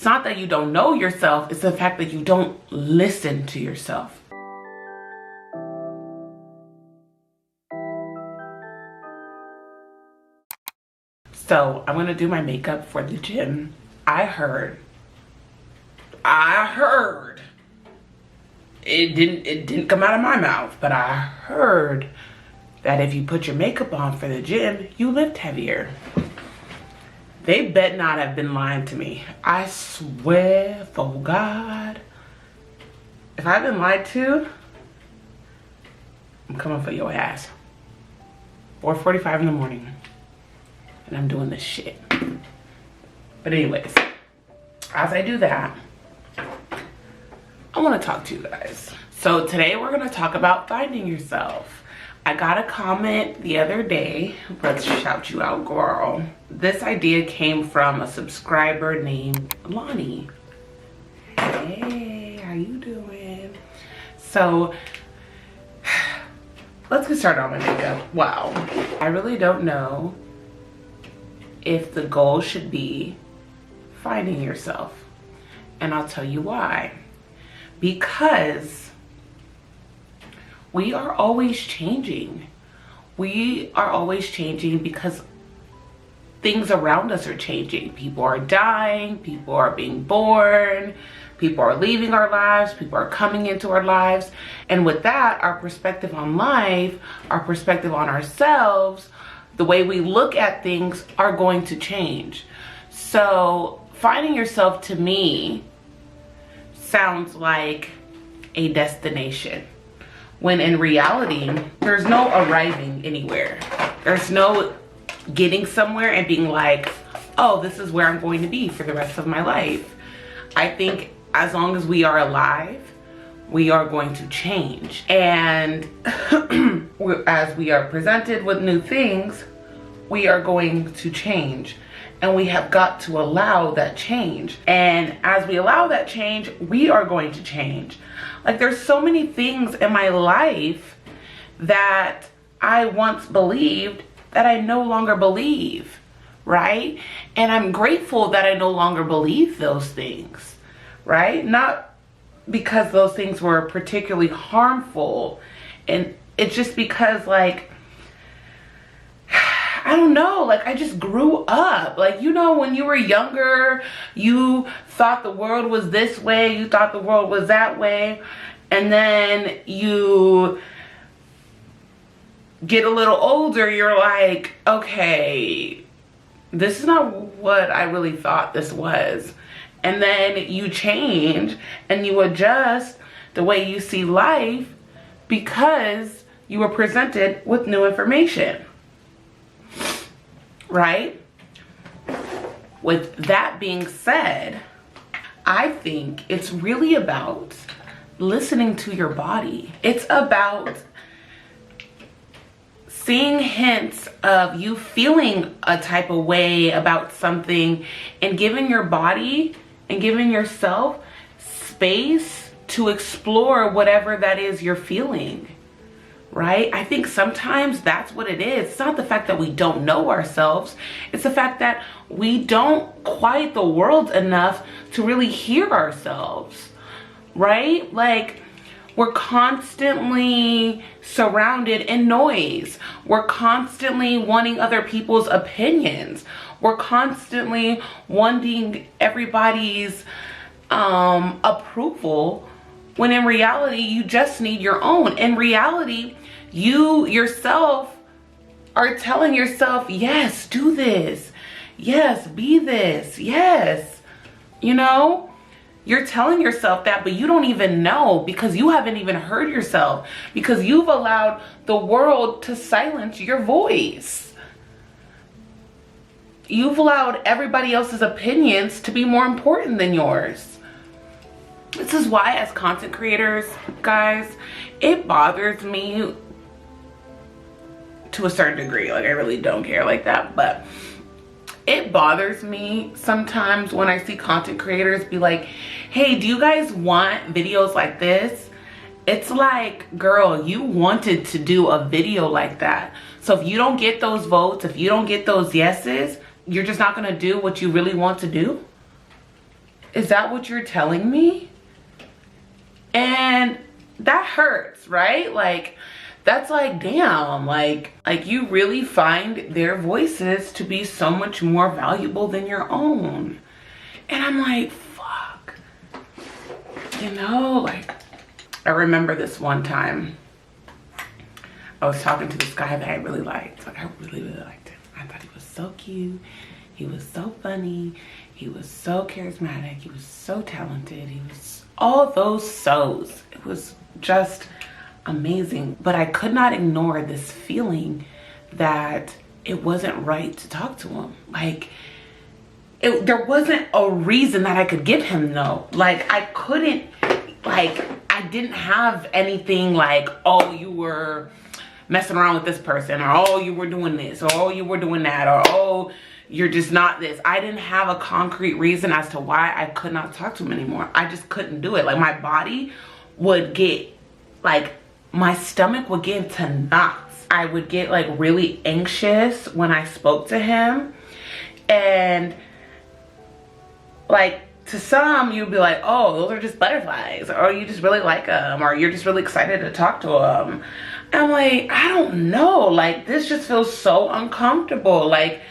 It's not that you don't know yourself, it's the fact that you don't listen to yourself. So I'm gonna do my makeup for the gym. I heard it didn't come out of my mouth, but I heard that if you put your makeup on for the gym, you lift heavier. They bet not have been lying to me. I swear for God, if I've been lied to, I'm coming for your ass. 4:45 in the morning, and I'm doing this shit. But anyways, as I do that, I want to talk to you guys. So today we're going to talk about finding yourself. I got a comment the other day. Let's shout you out, girl. This idea came from a subscriber named Lonnie. Hey, how you doing? So let's get started on my makeup. Wow. I really don't know if the goal should be finding yourself. And I'll tell you why. Because we are always changing. We are always changing because things around us are changing. People are dying, people are being born, people are leaving our lives, people are coming into our lives. And with that, our perspective on life, our perspective on ourselves, the way we look at things are going to change. So finding yourself, to me, sounds like a destination, when in reality there's no arriving anywhere. There's no getting somewhere and being like, oh, this is where I'm going to be for the rest of my life. I think as long as we are alive, we are going to change. And as we are presented with new things, we are going to change. And we have got to allow that change. And as we allow that change, we are going to change. Like, there's so many things in my life that I once believed that I no longer believe, right? And I'm grateful that I no longer believe those things, right? Not because those things were particularly harmful. And it's just because, like, I don't know, like, I just grew up. Like, you know, when you were younger, you thought the world was this way, you thought the world was that way, and then you get a little older, you're like, okay, this is not what I really thought this was. And then you change and you adjust the way you see life because you were presented with new information. Right? With that being said, I think it's really about listening to your body. It's about seeing hints of you feeling a type of way about something and giving your body and giving yourself space to explore whatever that is you're feeling. Right? I think sometimes that's what it is. It's not the fact that we don't know ourselves. It's the fact that we don't quiet the world enough to really hear ourselves. Right? Like, we're constantly surrounded in noise. We're constantly wanting other people's opinions. We're constantly wanting everybody's approval, when in reality, you just need your own. In reality, you yourself are telling yourself, yes, do this. Yes, be this. Yes. You know, you're telling yourself that, but you don't even know because you haven't even heard yourself, because you've allowed the world to silence your voice. You've allowed everybody else's opinions to be more important than yours. This is why, as content creators, guys, it bothers me to a certain degree. Like, I really don't care like that, but it bothers me sometimes when I see content creators be like, hey, do you guys want videos like this? It's like, girl, you wanted to do a video like that. So if you don't get those votes, if you don't get those yeses, you're just not gonna do what you really want to do? Is that what you're telling me? And that hurts, right? Like, that's like, damn, like you really find their voices to be so much more valuable than your own. And I'm like, fuck. You know, like, I remember this one time I was talking to this guy that I really liked. Like, I really, really liked him. I thought he was so cute. He was so funny. He was so charismatic. He was so talented. He was all those so's. It was just amazing. But I could not ignore this feeling that it wasn't right to talk to him. Like, there wasn't a reason that I could give him though. Like, I couldn't, like, I didn't have anything like, oh, you were messing around with this person, or oh, you were doing this, or oh, you were doing that, or oh, you're just not this. I didn't have a concrete reason as to why I could not talk to him anymore. I just couldn't do it. Like, my body would get, like, my stomach would get into knots. I would get like really anxious when I spoke to him. And like, to some, you'd be like, oh, those are just butterflies, or you just really like them, or you're just really excited to talk to them. I'm like, I don't know, like, this just feels so uncomfortable. Like,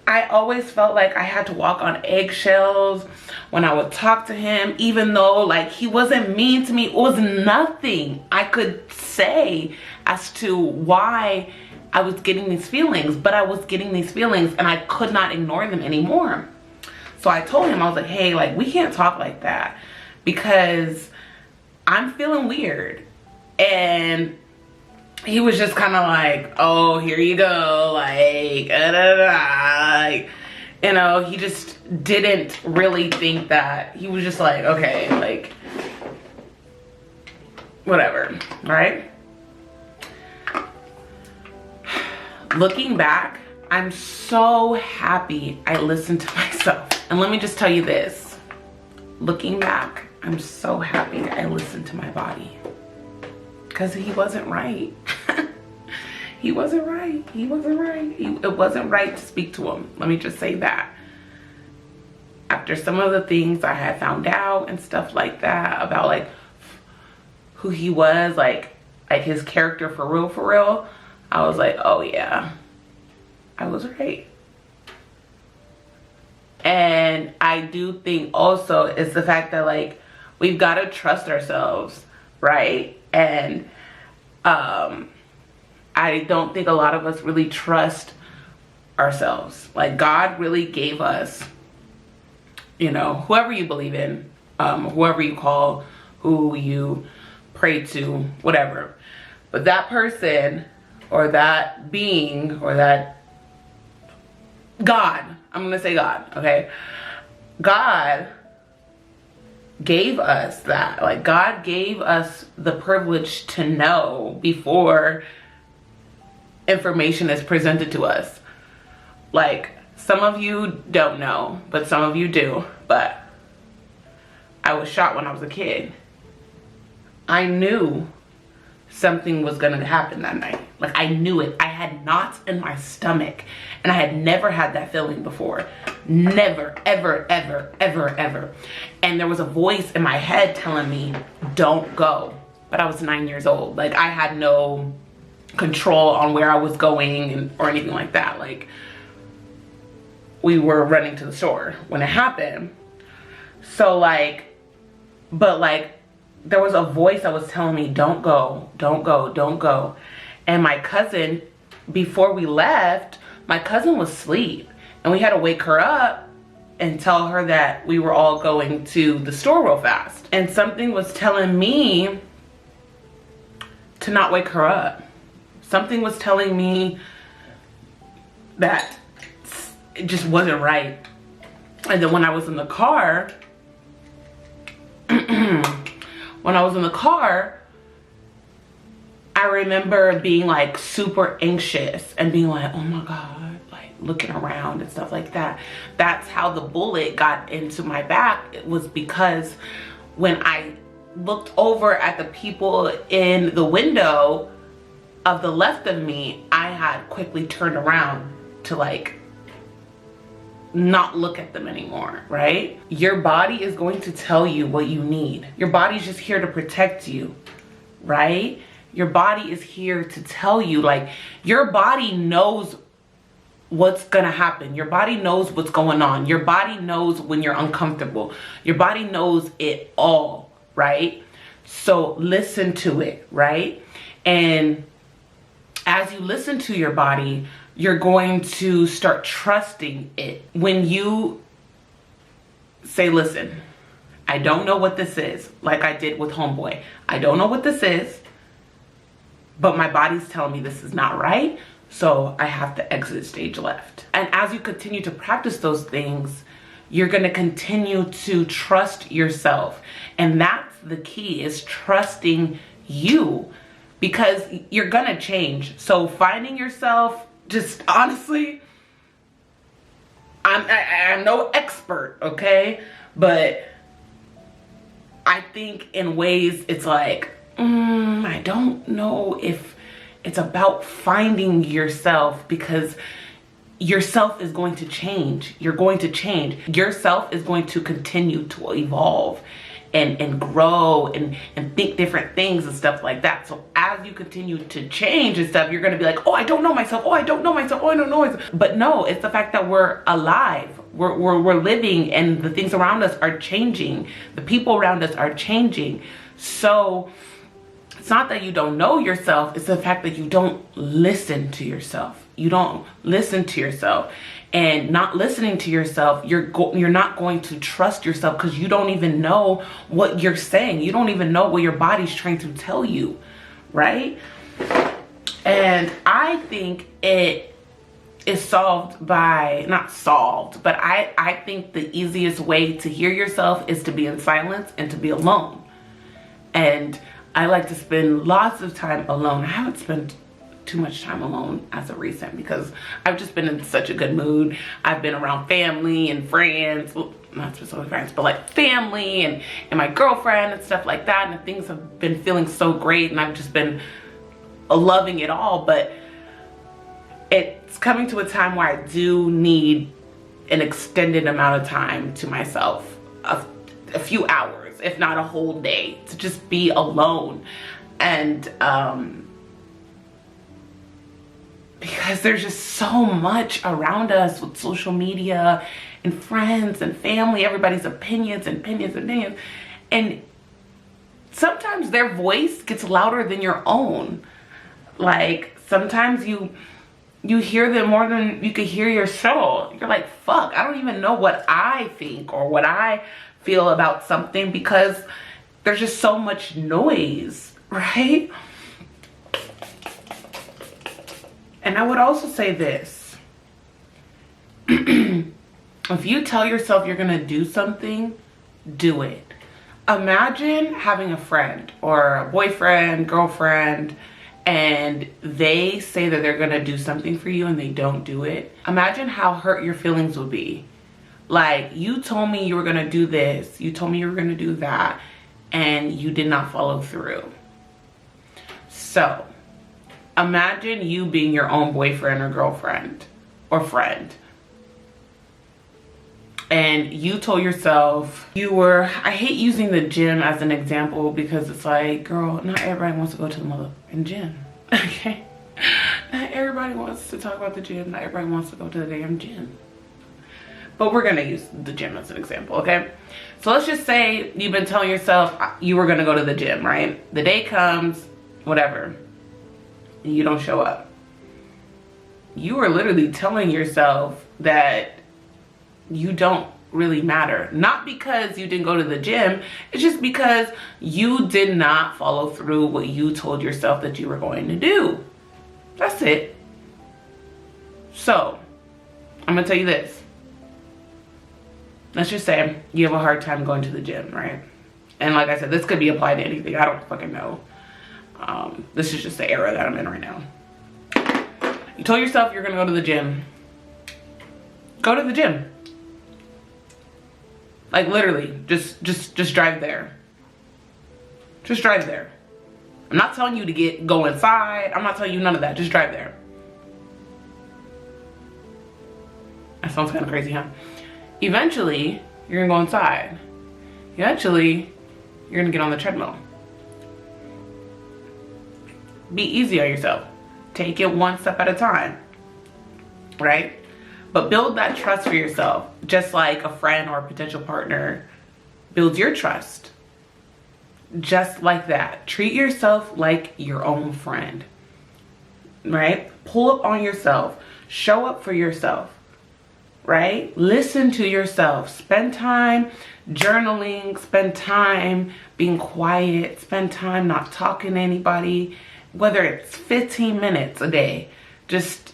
I always felt like I had to walk on eggshells when I would talk to him, even though like he wasn't mean to me. It was nothing I could say as to why I was getting these feelings, but I was getting these feelings and I could not ignore them anymore. So I told him, I was like, hey, like, we can't talk like that because I'm feeling weird. And he was just kind of like, oh, here you go, like, like, you know, he just didn't really think that. He was just like, okay, like, whatever, right? Looking back, I'm so happy I listened to myself. And let me just tell you this. Looking back, I'm so happy I listened to my body. Because he wasn't right. He wasn't right. He wasn't right. It wasn't right to speak to him. Let me just say that. After some of the things I had found out and stuff like that about like who he was, like his character for real, I was like, oh yeah, I was right. And I do think also it's the fact that like we've got to trust ourselves, right? And I don't think a lot of us really trust ourselves. Like, God really gave us, you know, whoever you believe in, whoever you call, who you pray to, whatever. But that person or that being or that God, I'm gonna say God, okay? God gave us that. Like, God gave us the privilege to know before information is presented to us. Like, some of you don't know, but some of you do. But I was shot when I was a kid. I knew something was gonna happen that night. Like, I knew it. I had knots in my stomach, and I had never had that feeling before. Never, ever, ever, ever, ever. And there was a voice in my head telling me, don't go. But I was 9 years old. Like, I had no control on where I was going or anything like that. Like, we were running to the store when it happened. So like, but like, there was a voice that was telling me, don't go, don't go, don't go. And my cousin, before we left, my cousin was asleep, and we had to wake her up and tell her that we were all going to the store real fast. And something was telling me to not wake her up. Something was telling me that it just wasn't right. And then when I was in the car, I remember being like super anxious and being like, oh my God, like looking around and stuff like that. That's how the bullet got into my back. It was because when I looked over at the people in the window of the left of me, I had quickly turned around to like not look at them anymore, right? Your body is going to tell you what you need. Your body's just here to protect you, right? Your body is here to tell you, like, your body knows what's gonna happen. Your body knows what's going on. Your body knows when you're uncomfortable. Your body knows it all, right? So listen to it, right? And as you listen to your body, you're going to start trusting it. When you say, listen, I don't know what this is, like I did with Homeboy. I don't know what this is, but my body's telling me this is not right, so I have to exit stage left. And as you continue to practice those things, you're going to continue to trust yourself. And that's the key, is trusting you, because you're going to change. So finding yourself, just honestly, I'm no expert, okay? But I think in ways it's like, I don't know if it's about finding yourself, because yourself is going to change. You're going to change. Yourself is going to continue to evolve and grow and think different things and stuff like that. So as you continue to change and stuff, you're going to be like, oh, I don't know myself. Oh, I don't know myself. Oh, I don't know myself. But no, it's the fact that we're alive. We're living, and the things around us are changing. The people around us are changing. So it's not that you don't know yourself. It's the fact that you don't listen to yourself. You don't listen to yourself. And not listening to yourself, you're not going to trust yourself, because you don't even know what you're saying. You don't even know what your body's trying to tell you, right? And I think it is solved by, not solved, but I think the easiest way to hear yourself is to be in silence and to be alone. And I like to spend lots of time alone. I haven't spent too much time alone as of recent, because I've just been in such a good mood. I've been around family and friends, well, not specifically friends, but like family and my girlfriend and stuff like that, and things have been feeling so great, and I've just been loving it all. But it's coming to a time where I do need an extended amount of time to myself, a few hours, if not a whole day, to just be alone. And because there's just so much around us with social media and friends and family, everybody's opinions. And sometimes their voice gets louder than your own. Like, sometimes you hear them more than you could hear yourself. You're like, fuck, I don't even know what I think or what I feel about something, because there's just so much noise, right? And I would also say this. If you tell yourself you're gonna do something, do it. Imagine having a friend or a boyfriend, girlfriend, and they say that they're gonna do something for you and they don't do it. Imagine how hurt your feelings would be. Like, you told me you were gonna do this, you told me you were gonna do that, and you did not follow through. So imagine you being your own boyfriend or girlfriend or friend, and you told yourself you were, I hate using the gym as an example, because it's like, girl, not everybody wants to go to the motherfucking gym, okay? Not everybody wants to talk about the gym. Not everybody wants to go to the damn gym. But we're gonna use the gym as an example, okay? So let's just say you've been telling yourself you were gonna go to the gym, right? The day comes, whatever, and you don't show up. You are literally telling yourself that you don't really matter. Not because you didn't go to the gym, it's just because you did not follow through what you told yourself that you were going to do. That's it. So, I'm gonna tell you this. Let's just say you have a hard time going to the gym, right? And like I said, this could be applied to anything. I don't fucking know. This is just the era that I'm in right now. You told yourself you're gonna go to the gym. Go to the gym. Like, literally, just drive there. Just drive there. I'm not telling you to go inside. I'm not telling you none of that. Just drive there. That sounds kind of crazy, huh? Eventually, you're gonna go inside. Eventually, you're gonna get on the treadmill. Be easy on yourself. Take it one step at a time, right? But build that trust for yourself, just like a friend or a potential partner builds your trust. Just like that. Treat yourself like your own friend, right? Pull up on yourself. Show up for yourself, right? Listen to yourself. Spend time journaling. Spend time being quiet. Spend time not talking to anybody. Whether it's 15 minutes a day, just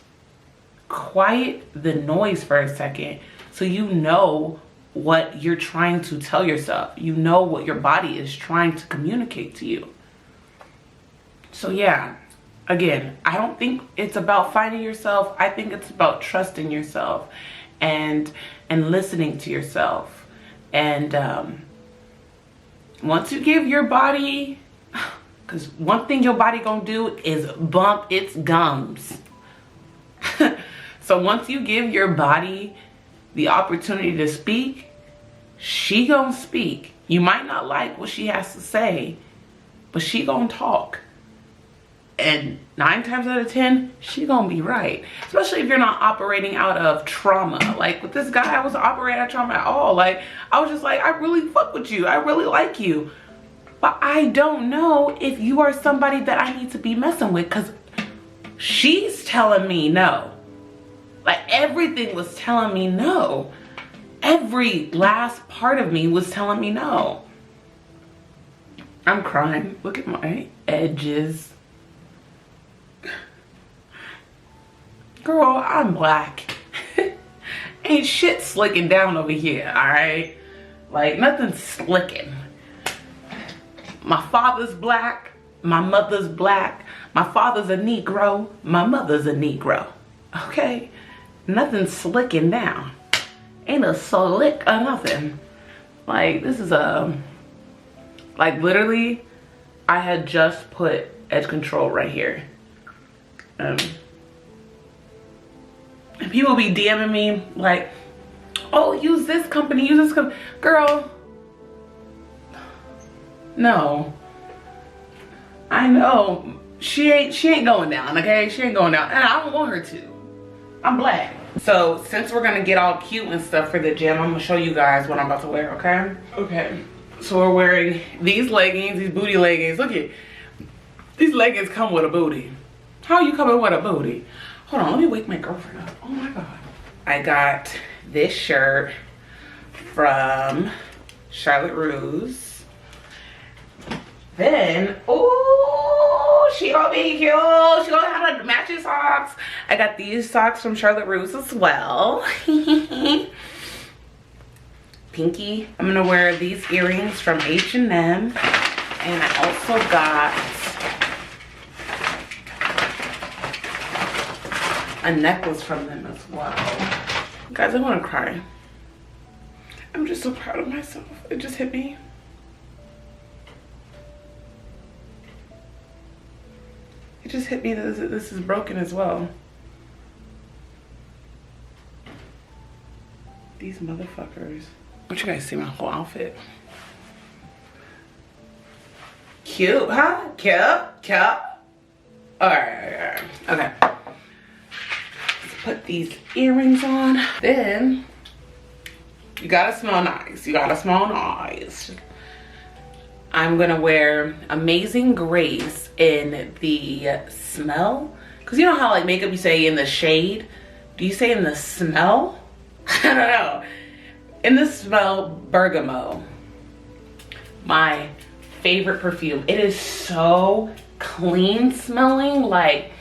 quiet the noise for a second so you know what you're trying to tell yourself. You know what your body is trying to communicate to you. So yeah, again, I don't think it's about finding yourself. I think it's about trusting yourself and listening to yourself. And once you give your body, because one thing your body gonna do is bump its gums. So once you give your body the opportunity to speak, she gonna speak. You might not like what she has to say, but she gonna talk. And 9 times out of 10, she gonna be right. Especially if you're not operating out of trauma. Like with this guy, I wasn't operating out of trauma at all. Like, I was just like, I really fuck with you. I really like you. But I don't know if you are somebody that I need to be messing with, because she's telling me no. Like, everything was telling me no. Every last part of me was telling me no. I'm crying. Look at my edges. Girl, I'm black. Ain't shit slicking down over here, alright? Like, nothing's slicking. My father's black, my mother's black, my father's a Negro, my mother's a Negro, okay? Nothing's slicking down. Ain't a slick or nothing. Like, this is like literally, I had just put edge control right here. And people be DMing me like, oh, use this company, use this company. Girl, no, I know she ain't going down, okay? She ain't going down, and I don't want her to. I'm black. So since we're gonna get all cute and stuff for the gym, I'm gonna show you guys what I'm about to wear, okay? Okay, so we're wearing these leggings, these booty leggings. Look at these leggings, come with a booty. How are you coming with a booty? Hold on, let me wake my girlfriend up. Oh my God. I got this shirt from Charlotte Russe. Then, oh, she gonna be cute. She gonna have the matching socks. I got these socks from Charlotte Russe as well. Pinky. I'm gonna wear these earrings from H&M. And I also got a necklace from them as well. Guys, I wanna cry. I'm just so proud of myself. It just hit me. It just hit me that this is broken as well. These motherfuckers. What you guys see my whole outfit? Cute, huh? Cute, cute. All right. Okay. Let's put these earrings on. Then you gotta smell nice. You gotta smell nice. I'm gonna wear Amazing Grace in the smell. Cause you know how like makeup you say in the shade? Do you say in the smell? I don't know. In the smell Bergamo. My favorite perfume. It is so clean smelling. Like,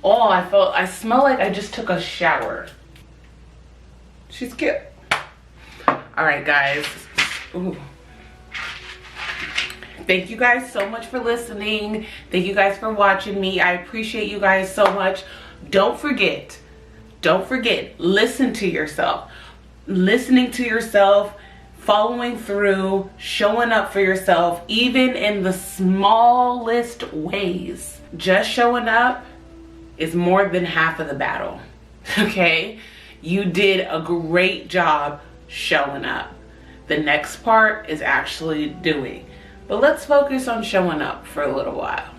oh, I smell like I just took a shower. She's cute. All right, guys. Ooh. Thank you guys so much for listening. Thank you guys for watching me. I appreciate you guys so much. Don't forget, listen to yourself. Listening to yourself, following through, showing up for yourself, even in the smallest ways. Just showing up is more than half of the battle, okay? You did a great job showing up. The next part is actually doing. But let's focus on showing up for a little while.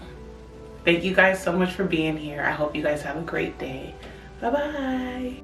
Thank you guys so much for being here. I hope you guys have a great day. Bye-bye.